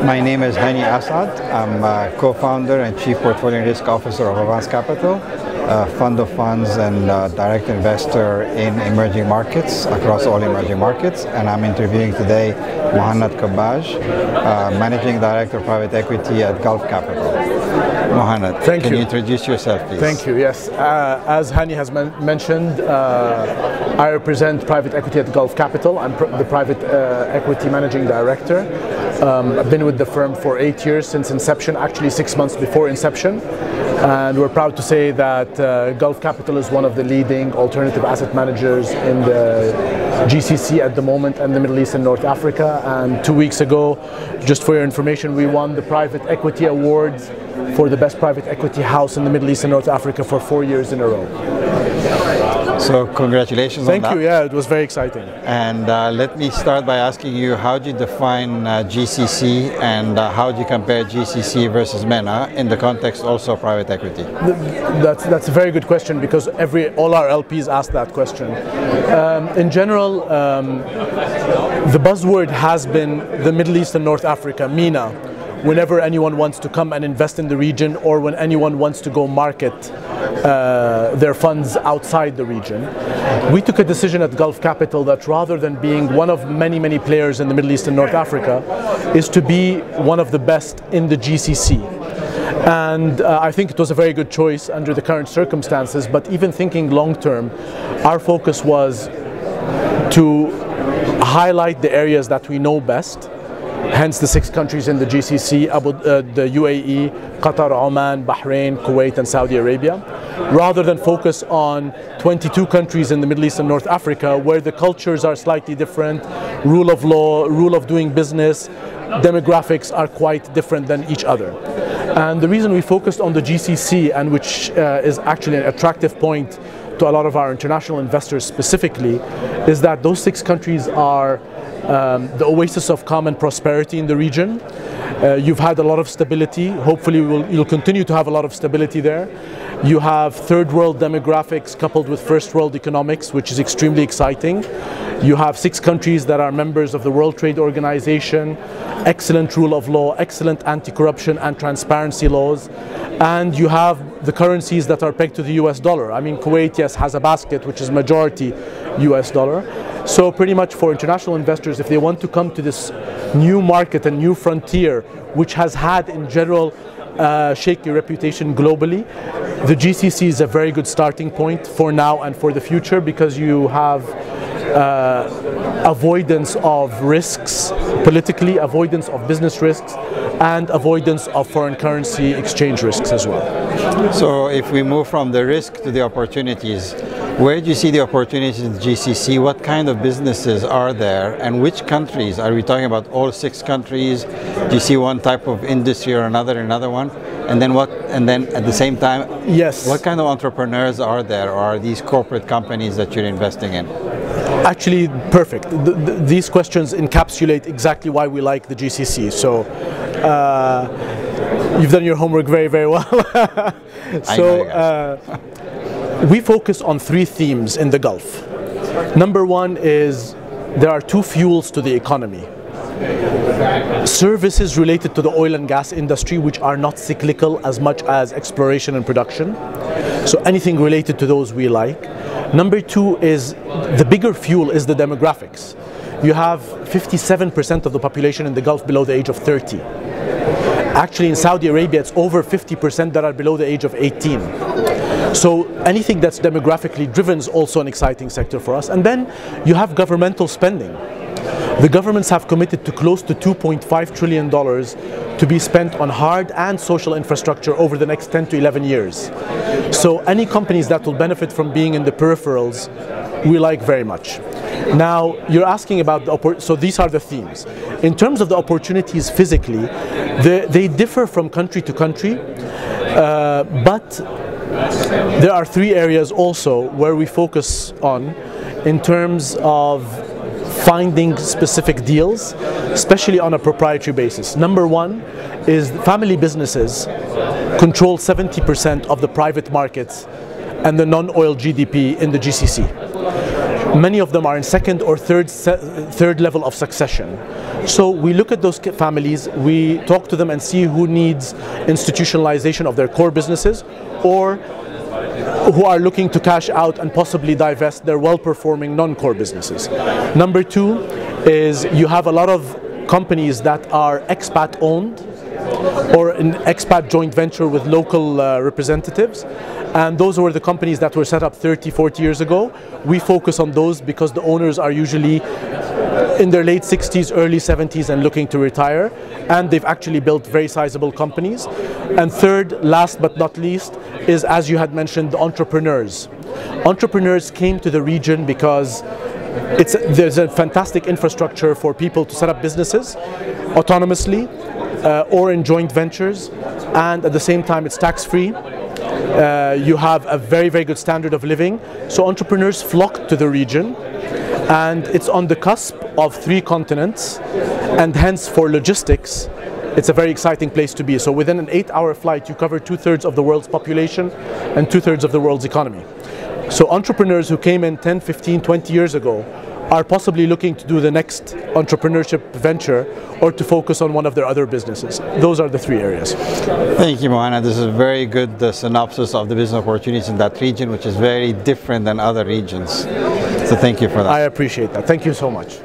My name is Hany Assaad. I'm co-founder and chief portfolio and risk officer of Avance Capital, a fund of funds and direct investor in emerging markets across all emerging markets. And I'm interviewing today Muhannad Qubbaj, managing director of private equity at Gulf Capital. Muhannad, can you introduce yourself, please? Thank you. Yes, as Hany has mentioned, I represent private equity at Gulf Capital. I'm the private equity managing director. I've been with the firm for 8 years since inception, actually 6 months before inception. And we're proud to say that Gulf Capital is one of the leading alternative asset managers in the GCC at the moment and the Middle East and North Africa. And 2 weeks ago, just for your information, we won the Private Equity Awards for the best private equity house in the Middle East and North Africa for 4 years in a row. So congratulations on that. Thank you, yeah, it was very exciting. And let me start by asking you, how do you define GCC and how do you compare GCC versus MENA in the context also of private equity? That's a very good question because all our LPs ask that question. In general, the buzzword has been the Middle East and North Africa, MENA, whenever anyone wants to come and invest in the region or when anyone wants to go market their funds outside the region. We took a decision at Gulf Capital that rather than being one of many, many players in the Middle East and North Africa, is to be one of the best in the GCC. And I think it was a very good choice under the current circumstances, but even thinking long term, our focus was to highlight the areas that we know best, hence the 6 countries in the GCC, the UAE, Qatar, Oman, Bahrain, Kuwait and Saudi Arabia, rather than focus on 22 countries in the Middle East and North Africa where the cultures are slightly different, rule of law, rule of doing business, demographics are quite different than each other. And the reason we focused on the GCC, and which is actually an attractive point to a lot of our international investors specifically, is that those 6 countries are the oasis of calm and prosperity in the region. You've had a lot of stability. Hopefully you'll continue to have a lot of stability there. You have third world demographics coupled with first world economics, which is extremely exciting. You have 6 countries that are members of the World Trade Organization, excellent rule of law, excellent anti-corruption and transparency laws, and you have the currencies that are pegged to the US dollar. I mean, Kuwait, yes, has a basket which is majority US dollar. So pretty much for international investors, if they want to come to this new market and new frontier, which has had in general shaky reputation globally, the GCC is a very good starting point for now and for the future because you have avoidance of risks politically, avoidance of business risks, and avoidance of foreign currency exchange risks as well. So if we move from the risk to the opportunities, where do you see the opportunities in the GCC? What kind of businesses are there, and which countries? Are we talking about all 6 countries? Do you see one type of industry or another one? And then what? And then at the same time, yes, what kind of entrepreneurs are there, or are these corporate companies that you're investing in? Actually, perfect. These questions encapsulate exactly why we like the GCC. So you've done your homework very, very well. So we focus on 3 themes in the Gulf. Number 1 is there are 2 fuels to the economy. Services related to the oil and gas industry, which are not cyclical as much as exploration and production. So anything related to those we like. Number 2 is the bigger fuel is the demographics. You have 57% of the population in the Gulf below the age of 30. Actually in Saudi Arabia it's over 50% that are below the age of 18. So anything that's demographically driven is also an exciting sector for us. And then you have governmental spending. The governments have committed to close to $2.5 trillion to be spent on hard and social infrastructure over the next 10 to 11 years. So any companies that will benefit from being in the peripherals, we like very much. Now, you're asking about so these are the themes. In terms of the opportunities physically, they differ from country to country, but there are 3 areas also where we focus on in terms of finding specific deals, especially on a proprietary basis. Number 1 is family businesses control 70% of the private markets and the non-oil GDP in the GCC. Many of them are in second or third level of succession. So we look at those families, we talk to them and see who needs institutionalization of their core businesses, or who are looking to cash out and possibly divest their well-performing non-core businesses. Number two is you have a lot of companies that are expat-owned or an expat joint venture with local representatives, and those were the companies that were set up 30, 40 years ago. We focus on those because the owners are usually in their late 60s, early 70s and looking to retire, and they've actually built very sizable companies. And third, last but not least, is, as you had mentioned, the entrepreneurs. Entrepreneurs came to the region because there's a fantastic infrastructure for people to set up businesses autonomously or in joint ventures, and at the same time it's tax-free. You have a very, very good standard of living. So entrepreneurs flock to the region, and it's on the cusp of 3 continents, and hence for logistics it's a very exciting place to be. So within an 8-hour flight you cover 2/3 of the world's population and 2/3 of the world's economy. So entrepreneurs who came in 10, 15, 20 years ago are possibly looking to do the next entrepreneurship venture or to focus on one of their other businesses. Those are the 3 areas. Thank you, Muhannad. This is a very good synopsis of the business opportunities in that region, which is very different than other regions. So thank you for that. I appreciate that. Thank you so much.